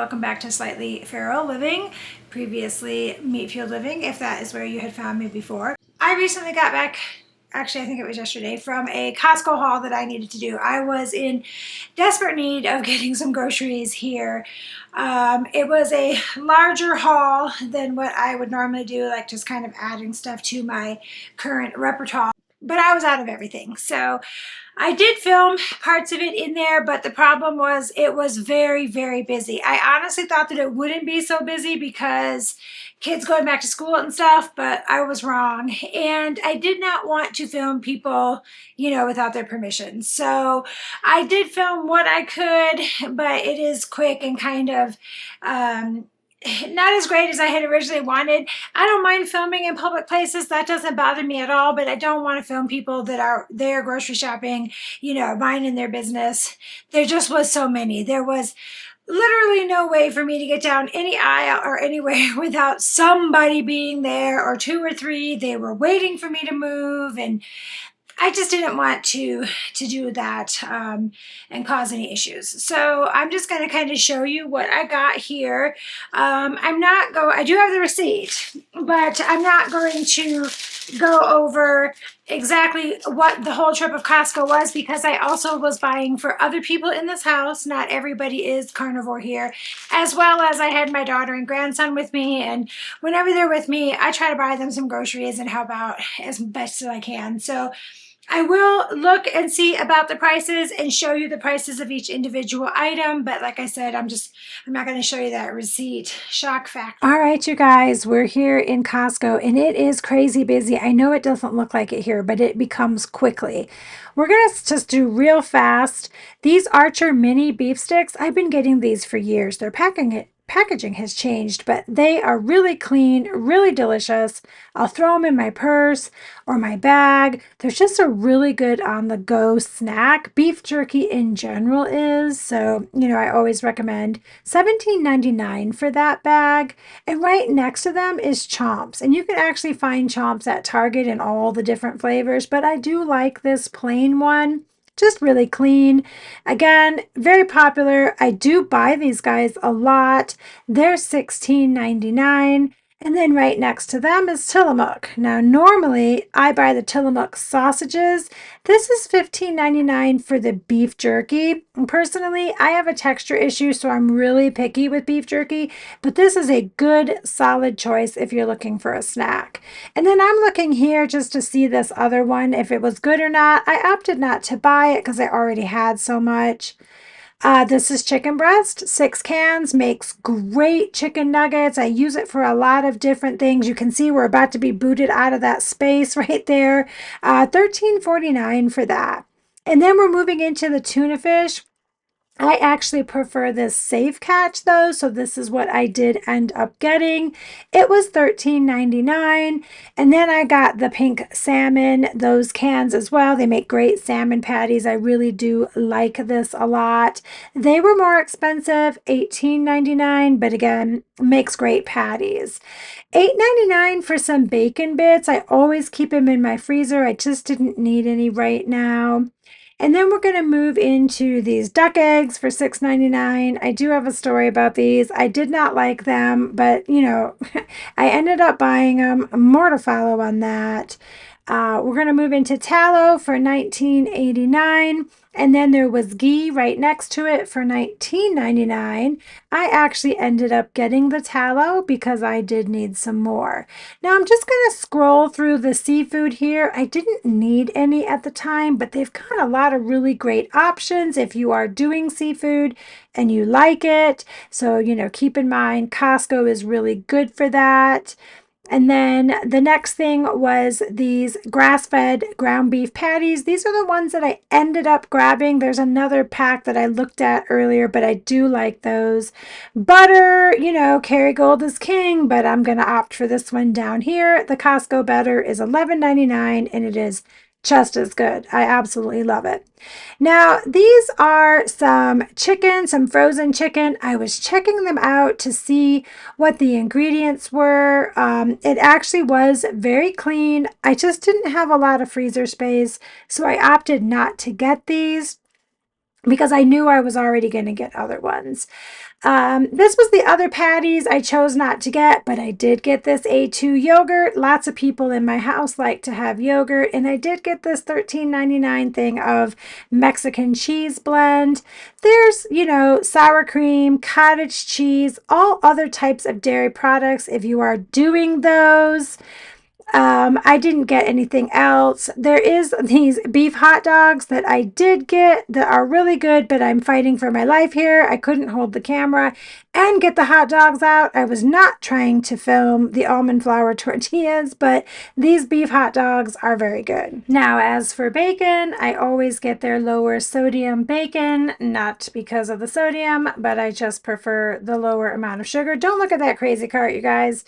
welcome back to Slightly Feral Living, previously Meat Field Living, if that is where you had found me before. I recently got back, actually I think it was yesterday, from a Costco haul that I needed to do. I was in desperate need of getting some groceries here. It was a larger haul than what I would normally do, like just kind of adding stuff to my current repertoire. But I was out of everything. So I did film parts of it in there, but the problem was it was very, very busy. I honestly thought that it wouldn't be so busy because kids going back to school and stuff, but I was wrong. And I did not want to film people, you know, without their permission. So I did film what I could, but it is quick and kind of, not as great as I had originally wanted. I don't mind filming in public places. That doesn't bother me at all, but I don't want to film people that are there grocery shopping, you know, minding their business. There just was so many. There was literally no way for me to get down any aisle or anywhere without somebody being there, or two or three. They were waiting for me to move, and I just didn't want to do that and cause any issues. So I'm just going to kind of show you what I got here. I do have the receipt, but I'm not going to go over exactly what the whole trip of Costco was, because I also was buying for other people in this house. Not everybody is carnivore here, as well as I had my daughter and grandson with me, and whenever they're with me, I try to buy them some groceries and help out as best as I can. So I will look and see about the prices and show you the prices of each individual item. But like I said, I'm not going to show you that receipt. Shock factor. All right, you guys, we're here in Costco and it is crazy busy. I know it doesn't look like it here, but it becomes quickly. We're going to just do real fast. These Archer mini beef sticks, I've been getting these for years. Their packaging has changed, but they are really clean, really delicious. I'll throw them in my purse or my bag. They're just a really good on-the-go snack. Beef jerky in general is, so, you know, I always recommend $17.99 for that bag. And right next to them is Chomps, and you can actually find Chomps at Target in all the different flavors, but I do like this plain one. Just really clean. Again, very popular. I do buy these guys a lot. They're $16.99. And then right next to them is Tillamook. Now, normally I buy the Tillamook sausages. This is $15.99 for the beef jerky. And personally, I have a texture issue, so I'm really picky with beef jerky, but this is a good, solid choice if you're looking for a snack. And then I'm looking here just to see this other one, if it was good or not. I opted not to buy it because I already had so much. This is chicken breast, 6 cans, makes great chicken nuggets. I use it for a lot of different things. You can see we're about to be booted out of that space right there. $13.49 for that. And then we're moving into the tuna fish. I actually prefer this safe catch though, so this is what I did end up getting. It was $13.99, and then I got the pink salmon, those cans as well. They make great salmon patties. I really do like this a lot. They were more expensive, $18.99, but again, makes great patties. $8.99 for some bacon bits. I always keep them in my freezer. I just didn't need any right now. And then we're going to move into these duck eggs for $6.99. I do have a story about these. I did not like them, but, you know, I ended up buying them. More to follow on that. We're going to move into tallow for $19.89. And then there was ghee right next to it for $19.99. I actually ended up getting the tallow because I did need some more. Now I'm just going to scroll through the seafood here. I didn't need any at the time, but they've got a lot of really great options if you are doing seafood and you like it. So, you know, keep in mind Costco is really good for that. And then the next thing was these grass-fed ground beef patties. These are the ones that I ended up grabbing. There's another pack that I looked at earlier, but I do like those. Butter, you know, Kerrygold is king, but I'm going to opt for this one down here. The Costco butter is $11.99, and it is just as good. I absolutely love it. Now, these are some chicken, some frozen chicken. I was checking them out to see what the ingredients were. It actually was very clean. I just didn't have a lot of freezer space, so I opted not to get these. because I knew I was already going to get other ones. This was the other patties I chose not to get, but I did get this A2 yogurt. Lots of people in my house like to have yogurt, and I did get this $13.99 thing of Mexican cheese blend. There's, you know, sour cream, cottage cheese, all other types of dairy products if you are doing those. I didn't get anything else. There is these beef hot dogs that I did get that are really good, but I'm fighting for my life here. I couldn't hold the camera and get the hot dogs out. I was not trying to film the almond flour tortillas, but these beef hot dogs are very good. Now, as for bacon, I always get their lower sodium bacon, not because of the sodium, but I just prefer the lower amount of sugar. Don't look at that crazy cart, you guys.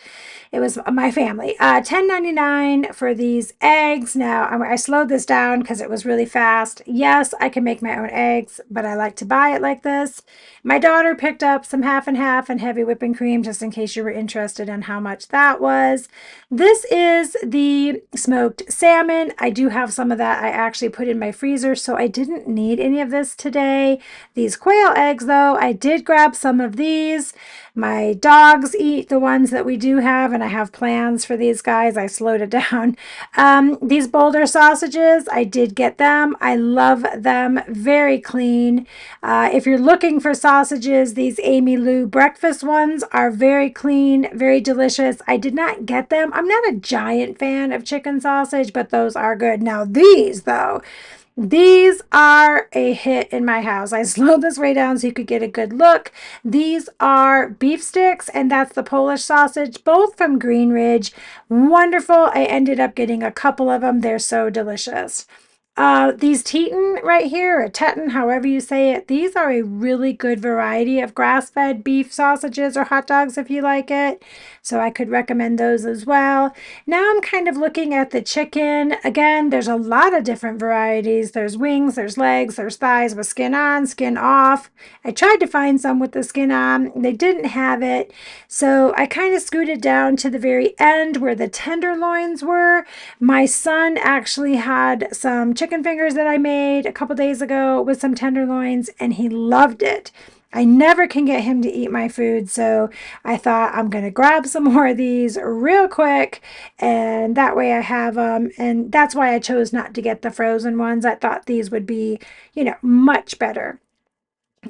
It was my family. $10.99 for these eggs. Now, I slowed this down because it was really fast. Yes, I can make my own eggs, but I like to buy it like this. My daughter picked up some half and half and heavy whipping cream, just in case you were interested in how much that was. This is the smoked salmon. I do have some of that I actually put in my freezer, so I didn't need any of this today. These quail eggs, though, I did grab some of these. My dogs eat the ones that we do have, and I have plans for these guys. I slowed it down. These Boulder sausages, I did get them. I love them. Very clean. If you're looking for sausages, these Amy Lou breakfast ones are very clean, very delicious. I did not get them. I'm not a giant fan of chicken sausage, but those are good. Now these, though, these are a hit in my house. I slowed this way down so you could get a good look. These are beef sticks, and that's the Polish sausage, both from Green Ridge. Wonderful. I ended up getting a couple of them. They're so delicious. These Teton right here, or Teton, however you say it, these are a really good variety of grass-fed beef sausages or hot dogs if you like it. So I could recommend those as well. Now I'm kind of looking at the chicken. Again, there's a lot of different varieties. There's wings, there's legs, there's thighs with skin on, skin off. I tried to find some with the skin on. They didn't have it. So I kind of scooted down to the very end where the tenderloins were. My son actually had some chicken fingers that I made a couple days ago with some tenderloins, and he loved it. I never can get him to eat my food, so I thought I'm going to grab some more of these real quick, and that way I have them, and that's why I chose not to get the frozen ones. I thought these would be, you know, much better.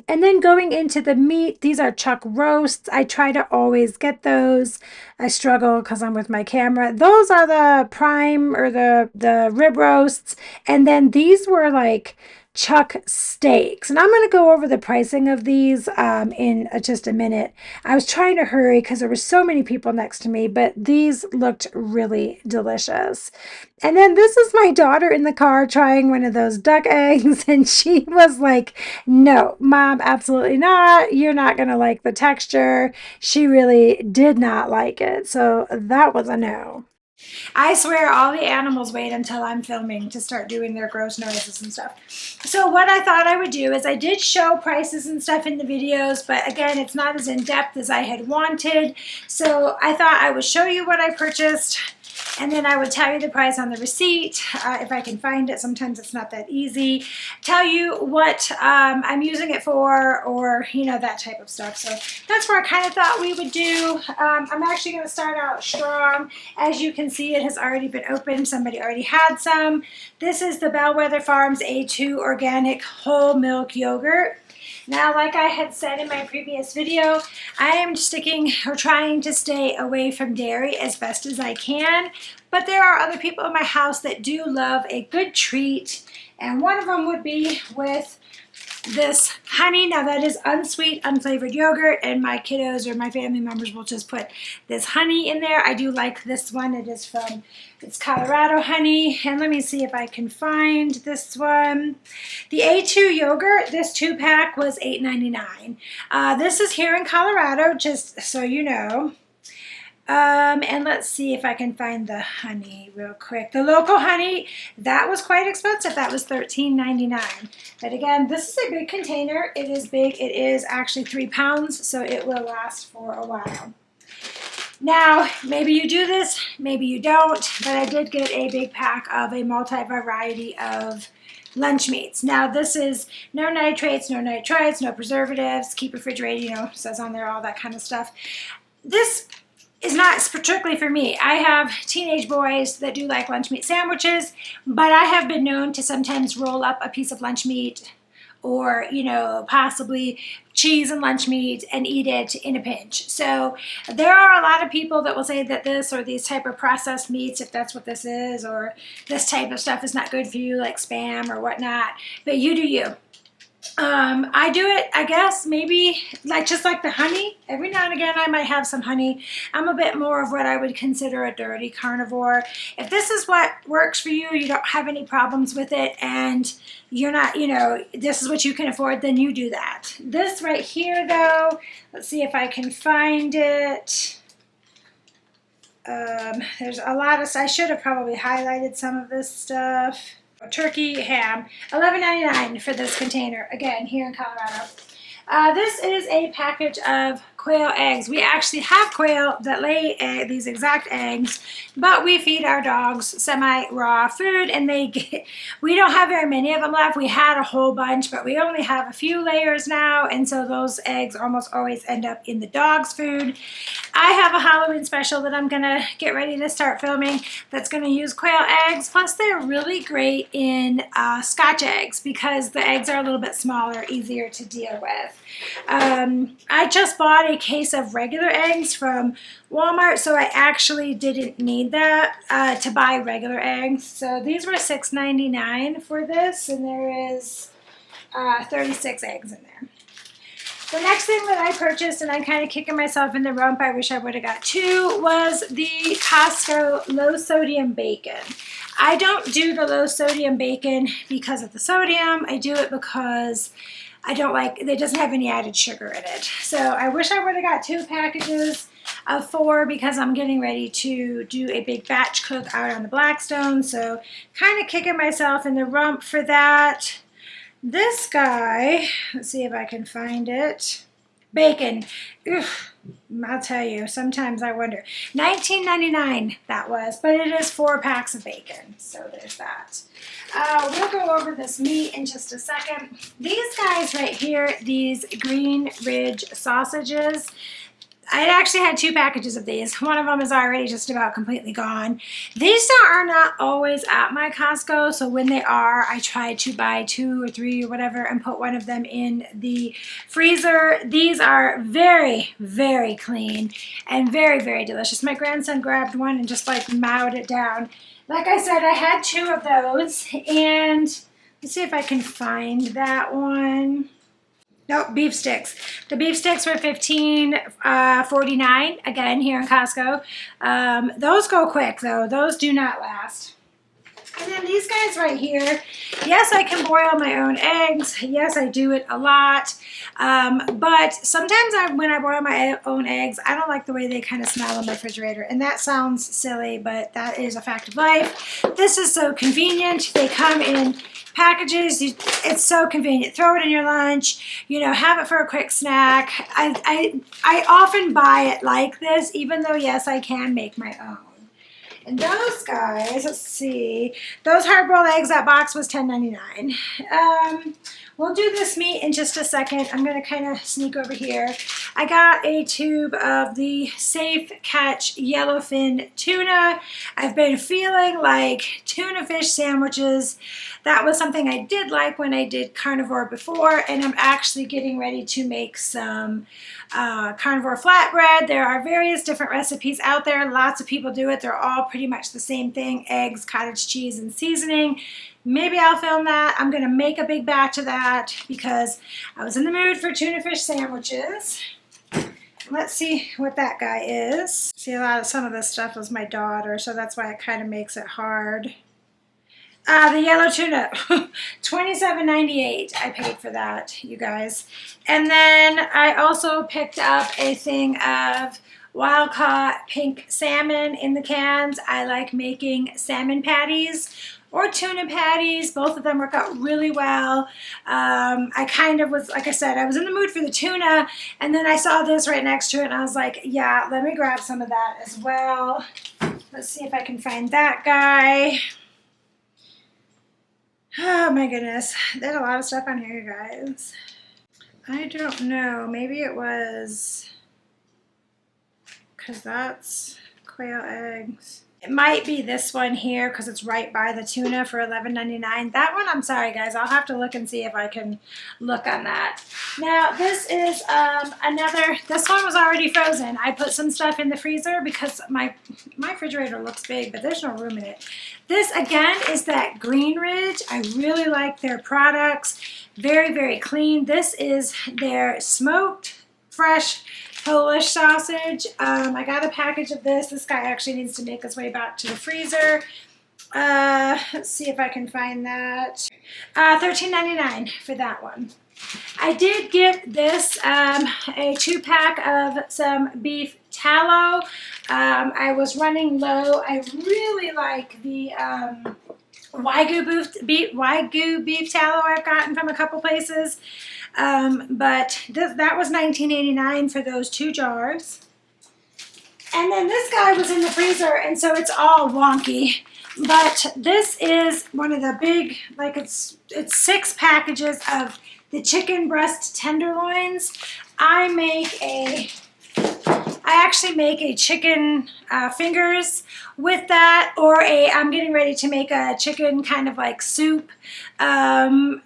And then going into the meat, these are chuck roasts. I try to always get those. I struggle because I'm with my camera. Those are the prime, or the rib roasts. And then these were like chuck steaks. And I'm going to go over the pricing of these in just a minute. I was trying to hurry because there were so many people next to me, but these looked really delicious. And then this is my daughter in the car trying one of those duck eggs, and she was like, no, Mom, absolutely not. You're not going to like the texture. She really did not like it. So that was a no. I swear all the animals wait until I'm filming to start doing their gross noises and stuff. So what I thought I would do is, I did show prices and stuff in the videos, but again, it's not as in-depth as I had wanted. So I thought I would show you what I purchased, and then I would tell you the price on the receipt, if I can find it. Sometimes it's not that easy. Tell you what I'm using it for, or, you know, that type of stuff. So that's where I kind of thought we would do. I'm actually going to start out strong. As you can see, it has already been opened. Somebody already had some. This is the Bellwether Farms A2 Organic Whole Milk Yogurt. Now, like I had said in my previous video, I am sticking or trying to stay away from dairy as best as I can, but there are other people in my house that do love a good treat, and one of them would be with this honey. Now that is unsweet, unflavored yogurt, and my kiddos or my family members will just put this honey in there. I do like this one. It's Colorado honey, and let me see if I can find this one. The A2 yogurt, this 2-pack was $8.99. This is here in Colorado, just so you know. And let's see if I can find the honey real quick. The local honey, that was quite expensive. That was $13.99. But again, this is a big container. It is big. It is actually 3 pounds, so it will last for a while. Now, maybe you do this, maybe you don't, but I did get a big pack of a multi-variety of lunch meats. Now, this is no nitrates, no nitrites, no preservatives, keep refrigerated, you know, says on there all that kind of stuff. This is not strictly for me. I have teenage boys that do like lunch meat sandwiches, but I have been known to sometimes roll up a piece of lunch meat or, you know, possibly cheese and lunch meat and eat it in a pinch. So there are a lot of people that will say that this or these type of processed meats, if that's what this is, or this type of stuff is not good for you, like Spam or whatnot, but you do you. I do it, I guess, maybe like just like the honey. Every now and again, I might have some honey. I'm a bit more of what I would consider a dirty carnivore. If this is what works for you, you don't have any problems with it, and you're not, you know, this is what you can afford, then you do that. This right here, though, let's see if I can find it. There's a lot of, I should have probably highlighted some of this stuff. Turkey ham, $11.99 for this container, again, here in Colorado. This is a package of quail eggs. We actually have quail that lay these exact eggs, but we feed our dogs semi-raw food, and we don't have very many of them left. We had a whole bunch, but we only have a few layers now, and so those eggs almost always end up in the dog's food. I have a Halloween special that I'm gonna get ready to start filming that's gonna use quail eggs, plus they're really great in Scotch eggs because the eggs are a little bit smaller, easier to deal with. I just bought a case of regular eggs from Walmart, so I actually didn't need that to buy regular eggs. So these were $6.99 for this, and there is 36 eggs in there. The next thing that I purchased, and I'm kind of kicking myself in the rump, I wish I would have got two, was the Costco low sodium bacon. I don't do the low sodium bacon because of the sodium. I do it because I don't like, it doesn't have any added sugar in it. So I wish I would have got 2 packages of 4 because I'm getting ready to do a big batch cook out on the Blackstone. So kind of kicking myself in the rump for that. This guy, let's see if I can find it. Bacon. Oof, I'll tell you, sometimes I wonder. $19.99 that was, but it is 4 packs of bacon. So there's that. We'll go over this meat in just a second. These guys right here, these Green Ridge sausages, I actually had 2 packages of these. One of them is already just about completely gone. These are not always at my Costco, so when they are, I try to buy 2 or 3 or whatever and put one of them in the freezer. These are very, very clean and very, very delicious. My grandson grabbed one and just like mowed it down. Like I said, I had 2 of those, and let's see if I can find that one. Nope, beef sticks. The beef sticks were $15.49, again, here in Costco. Those go quick, though. Those do not last. And then these guys right here, yes, I can boil my own eggs. Yes, I do it a lot. But sometimes when I boil my own eggs, I don't like the way they kind of smell in the refrigerator. And that sounds silly, but that is a fact of life. This is so convenient. They come in packages. It's so convenient. Throw it in your lunch, you know, have it for a quick snack. I often buy it like this, even though, yes, I can make my own. And those guys, let's see, those hard-boiled eggs, that box was $10.99. We'll do this meat in just a second. I'm going to kind of sneak over here. I got a tube of the Safe Catch Yellowfin tuna. I've been feeling like tuna fish sandwiches. That was something I did like when I did carnivore before, and I'm actually getting ready to make some carnivore flatbread. There are various different recipes out there. Lots of people do it. They're all pretty much the same thing: eggs, cottage cheese, and seasoning. Maybe I'll film that. I'm going to make a big batch of that because I was in the mood for tuna fish sandwiches. Let's see what that guy is. See, some of this stuff was my daughter, so that's why it kind of makes it hard. The yellow tuna, $27.98. I paid for that, you guys. And then I also picked up a thing of wild-caught pink salmon in the cans. I like making salmon patties or tuna patties. Both of them work out really well. I kind of was, like I said, I was in the mood for the tuna, and then I saw this right next to it, and I was like, yeah, let me grab some of that as well. Let's see if I can find that guy. Oh my goodness, there's a lot of stuff on here, you guys. I don't know, maybe it was, because that's quail eggs. It might be this one here because it's right by the tuna for $11.99. That one, I'm sorry guys, I'll have to look and see if I can look on that. Now this is another, this one was already frozen. I put some stuff in the freezer because my refrigerator looks big, but there's no room in it. This again is that Green Ridge. I really like their products. Very, very clean. This is their smoked fresh Polish sausage. I got a package of this. This guy actually needs to make his way back to the freezer. Let's see if I can find that. $13.99 for that one. I did get this, a 2-pack of some beef tallow. I was running low. I really like the Wagyu beef tallow I've gotten from a couple places. But that was $19.89 for those 2 jars. And then this guy was in the freezer, and so it's all wonky. But this is one of the big, like it's 6 packages of the chicken breast tenderloins. I actually make a chicken fingers with that, or I'm getting ready to make a chicken kind of like soup for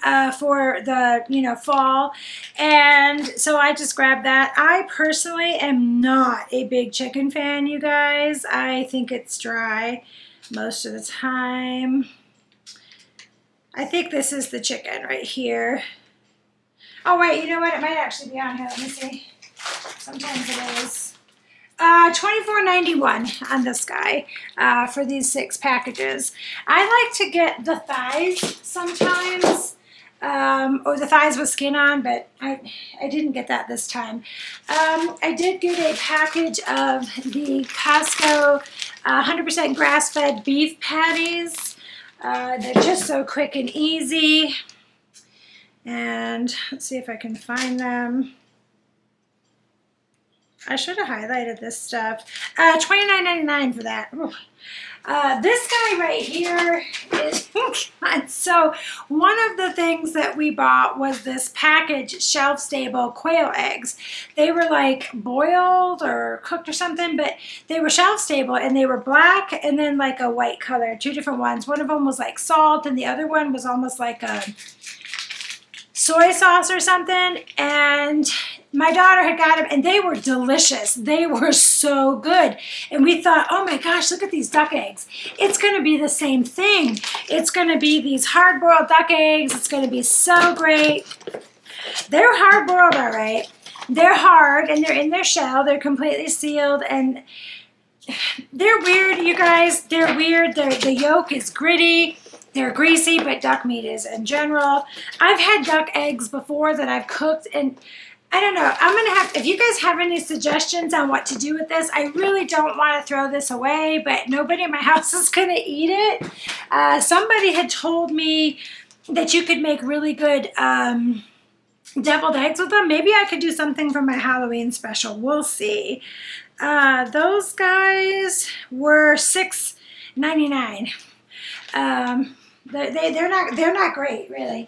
the fall, and so I just grabbed that. I personally am not a big chicken fan, you guys. I think it's dry most of the time. I think this is the chicken right here. Oh wait, you know what? It might actually be on here. Let me see. Sometimes it is. $24.91 on this guy for these 6 packages. I like to get the thighs sometimes, or the thighs with skin on, but I didn't get that this time. I did get a package of the Costco 100% grass-fed beef patties. They're just so quick and easy. And let's see if I can find them. I should have highlighted this stuff. $29.99 for that. This guy right here is so one of the things that we bought was this package shelf-stable quail eggs. They were like boiled or cooked or something, but they were shelf-stable, and they were black and then like a white color, 2 different ones. One of them was like salt, and the other one was almost like a soy sauce or something. And my daughter had got them, and they were delicious. They were so good. And we thought, oh my gosh, look at these duck eggs. It's going to be the same thing. It's going to be these hard-boiled duck eggs. It's going to be so great. They're hard-boiled, all right. They're hard, and they're in their shell. They're completely sealed, and they're weird, you guys. They're weird. The yolk is gritty. They're greasy, but duck meat is in general. I've had duck eggs before that I've cooked, and I don't know. I'm going to have, if you guys have any suggestions on what to do with this, I really don't want to throw this away, but nobody in my house is going to eat it. Somebody had told me that you could make really good deviled eggs with them. Maybe I could do something for my Halloween special. We'll see. Those guys were $6.99. They're not great, really.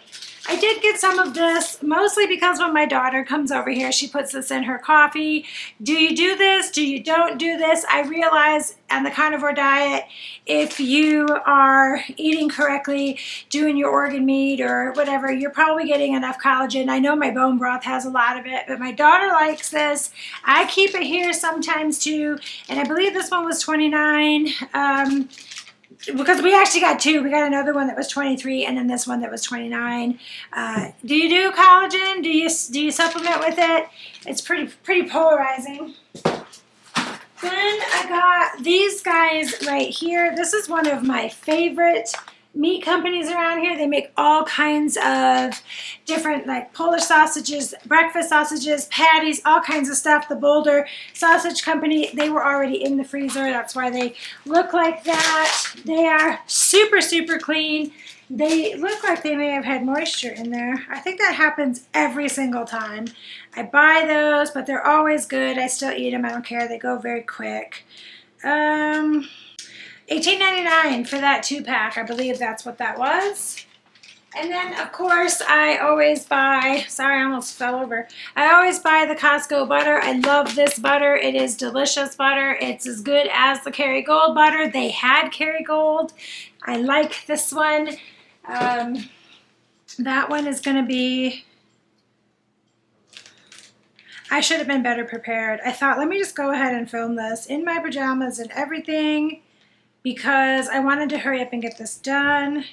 I did get some of this, mostly because when my daughter comes over here, she puts this in her coffee. Do you do this? Do you don't do this? I realize on the carnivore diet, if you are eating correctly, doing your organ meat or whatever, you're probably getting enough collagen. I know my bone broth has a lot of it, but my daughter likes this. I keep it here sometimes too, and I believe this one was $29. Because we actually got 2. We got another one that was $23, and then this one that was $29. Do you do collagen? Do you supplement with it? It's pretty polarizing. Then I got these guys right here. This is one of my favorite meat companies around here. They make all kinds of different, like Polish sausages, breakfast sausages, patties, all kinds of stuff. The Boulder Sausage Company, they were already in the freezer. That's why they look like that. They are super, super clean. They look like they may have had moisture in there. I think that happens every single time. I buy those, but they're always good. I still eat them. I don't care. They go very quick. $18.99 for that 2-pack. I believe that's what that was. And then, of course, I always buy, sorry, I almost fell over. I always buy the Costco butter. I love this butter. It is delicious butter. It's as good as the Kerrygold butter. They had Kerrygold. I like this one. That one is going to be, I should have been better prepared. I thought, let me just go ahead and film this in my pajamas and everything because I wanted to hurry up and get this done.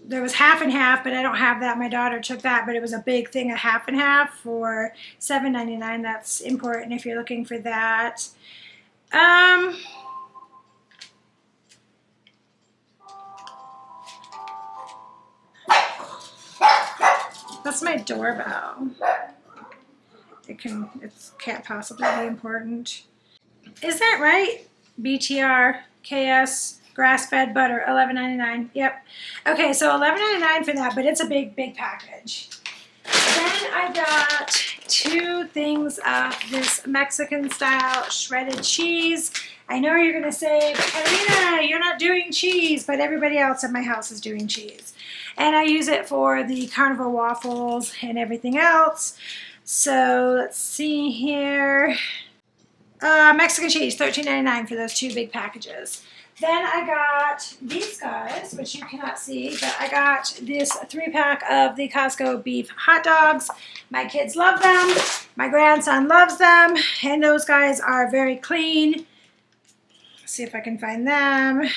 There was half and half, but I don't have that. My daughter took that, but it was a big thing, a half and half for $7.99. That's important if you're looking for that. That's my doorbell. It can't possibly be important. Is that right? BTR KS grass-fed butter, $11.99. Yep. Okay, so $11.99 for that, but it's a big, big package. Then I got 2 things of this Mexican-style shredded cheese. I know you're going to say, but Carolina, you're not doing cheese, but everybody else in my house is doing cheese. And I use it for the carnivore waffles and everything else. So let's see here. Mexican cheese, $13.99 for those 2 big packages. Then I got these guys, which you cannot see, but I got this 3-pack of the Costco beef hot dogs. My kids love them. My grandson loves them. And those guys are very clean. Let's see if I can find them.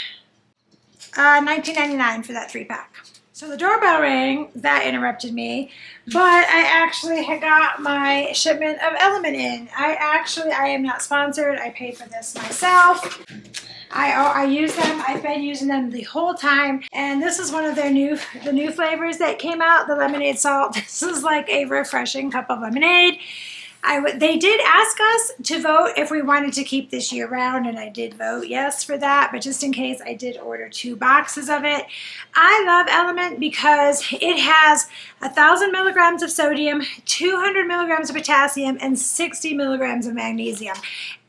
$19.99 for that 3-pack. So the doorbell rang, that interrupted me, but I actually had got my shipment of LMNT in. I am not sponsored. I paid for this myself. I use them. I've been using them the whole time, and this is one of their new flavors that came out, the lemonade salt. This is like a refreshing cup of lemonade. They did ask us to vote if we wanted to keep this year round, and I did vote yes for that, but just in case, I did order 2 boxes of it. I love LMNT because it has 1,000 milligrams of sodium, 200 milligrams of potassium, and 60 milligrams of magnesium.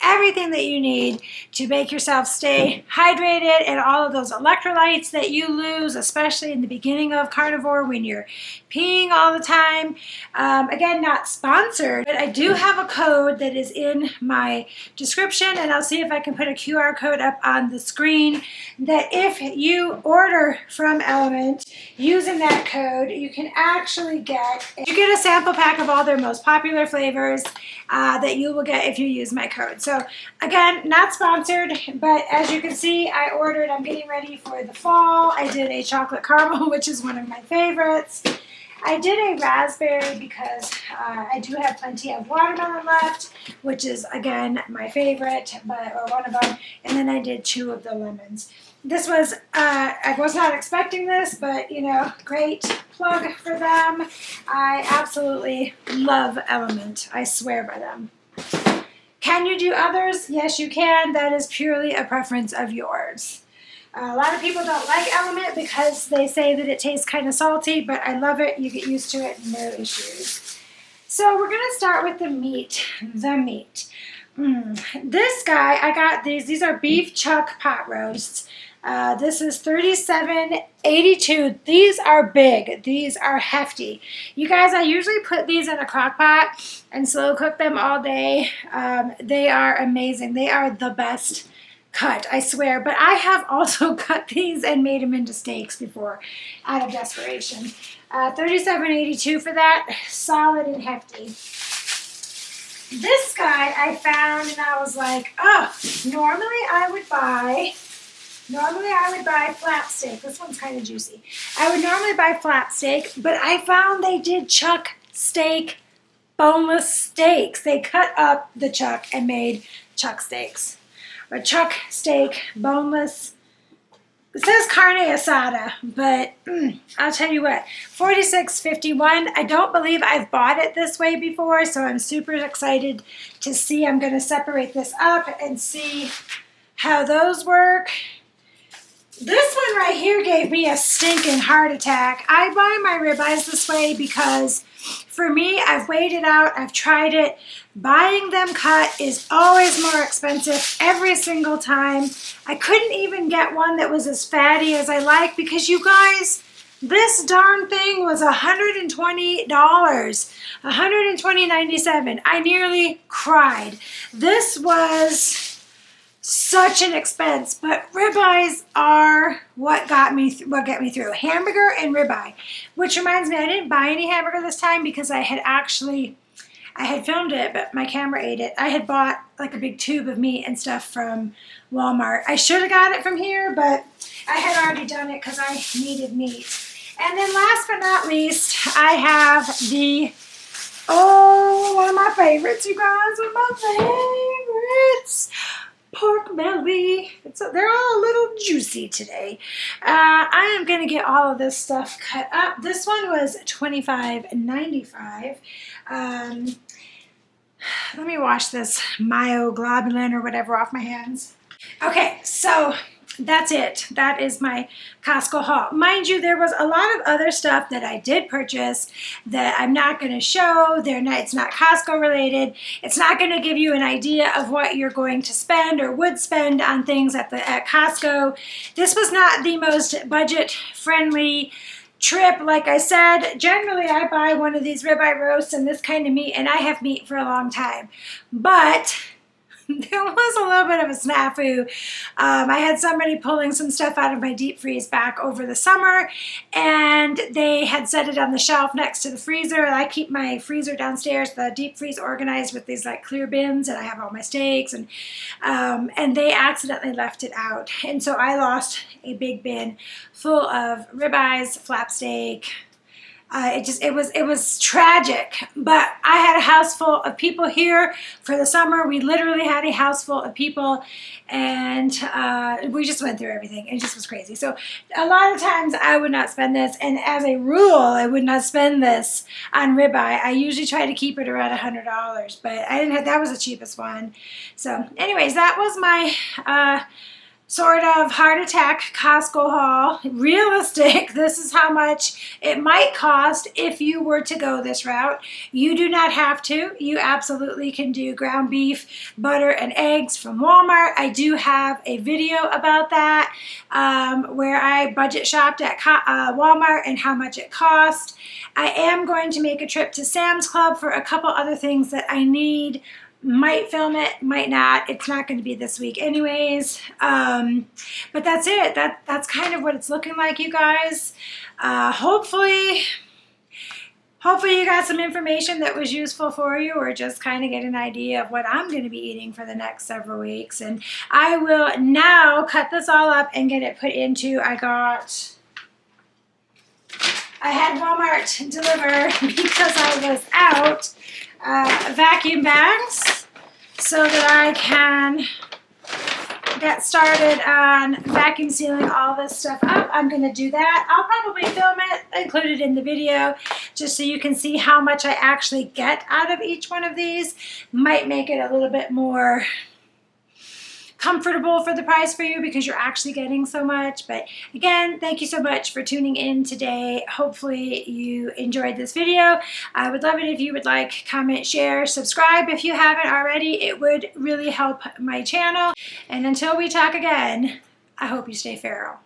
Everything that you need to make yourself stay hydrated and all of those electrolytes that you lose, especially in the beginning of carnivore when you're peeing all the time. Again, not sponsored, but I do have a code that is in my description, and I'll see if I can put a QR code up on the screen that if you order from LMNT using that code, you can actually get a sample pack of all their most popular flavors that you will get if you use my code. So again, not sponsored, but as you can see, I'm getting ready for the fall. I did a chocolate caramel, which is one of my favorites. I did a raspberry because I do have plenty of watermelon left, which is, again, my favorite, or one of them. And then I did 2 of the lemons. This was, I was not expecting this, but, you know, great plug for them. I absolutely love LMNT. I swear by them. Can you do others? Yes, you can. That is purely a preference of yours. A lot of people don't like LMNT because they say that it tastes kind of salty, but I love it. You get used to it, no issues. So we're going to start with the meat. This guy, I got these. These are beef chuck pot roasts. This is $37.82. These are big. These are hefty. You guys, I usually put these in a crock pot and slow cook them all day. They are amazing. They are the best cut, I swear. But I have also cut these and made them into steaks before out of desperation. $37.82 for that. Solid and hefty. This guy I found and I was like, oh, normally I would buy flat steak. This one's kind of juicy. I would normally buy flat steak, but I found they did chuck steak, boneless steaks. They cut up the chuck and made chuck steaks. Or chuck steak, boneless It says carne asada, but I'll tell you what, $46.51. I don't believe I've bought it this way before, so I'm super excited to see. I'm going to separate this up and see how those work. This one right here gave me a stinking heart attack. I buy my ribeyes this way because for me, I've weighed it out, I've tried it. Buying them cut is always more expensive every single time. I couldn't even get one that was as fatty as I like because you guys, this darn thing was $120, $120.97. I nearly cried. This was such an expense, but ribeyes are what get me through. Hamburger and ribeye, which reminds me, I didn't buy any hamburger this time because I had filmed it, but my camera ate it. I had bought like a big tube of meat and stuff from Walmart. I should have got it from here, but I had already done it because I needed meat. And then last but not least, I have one of my favorites, you guys, one of my favorites. Pork belly. They're all a little juicy today. I am going to get all of this stuff cut up. This one was $25.95. Let me wash this myoglobulin or whatever off my hands. Okay, so that's it. That is my Costco haul. Mind you, there was a lot of other stuff that I did purchase that I'm not going to show. It's not Costco related. It's not going to give you an idea of what you're going to spend or would spend on things at Costco. This was not the most budget friendly trip. Like I said, generally I buy one of these ribeye roasts and this kind of meat, and I have meat for a long time. But there was a little bit of a snafu. I had somebody pulling some stuff out of my deep freeze back over the summer, and they had set it on the shelf next to the freezer. I keep my freezer downstairs, the deep freeze, organized with these like clear bins, and I have all my steaks, and they accidentally left it out, and so I lost a big bin full of ribeyes, flap steak. It was tragic, but I had a house full of people here for the summer. We literally had a house full of people, and we just went through everything. It just was crazy. So a lot of times I would not spend this, and as a rule, I would not spend this on ribeye. I usually try to keep it around $100, but I didn't have, that was the cheapest one. So anyways, that was my sort of heart attack Costco haul. Realistic, this is how much it might cost if you were to go this route. You do not have to. You absolutely can do ground beef, butter, and eggs from Walmart. I do have a video about that where I budget shopped at Walmart and how much it cost. I am going to make a trip to Sam's Club for a couple other things that I need. Might film it, might not. It's not going to be this week anyways. But that's it. That's kind of what it's looking like, you guys. Hopefully you got some information that was useful for you, or just kind of get an idea of what I'm going to be eating for the next several weeks. And I will now cut this all up and get it put into, I had Walmart deliver because I was out. Vacuum bags so that I can get started on vacuum sealing all this stuff up. I'm going to do that. I'll probably film it, include it in the video, just so you can see how much I actually get out of each one of these. Might make it a little bit more comfortable for the price for you because you're actually getting so much. But again, thank you so much for tuning in today. Hopefully you enjoyed this video. I would love it if you would like, comment, share, subscribe if you haven't already. It would really help my channel. And until we talk again, I hope you stay feral.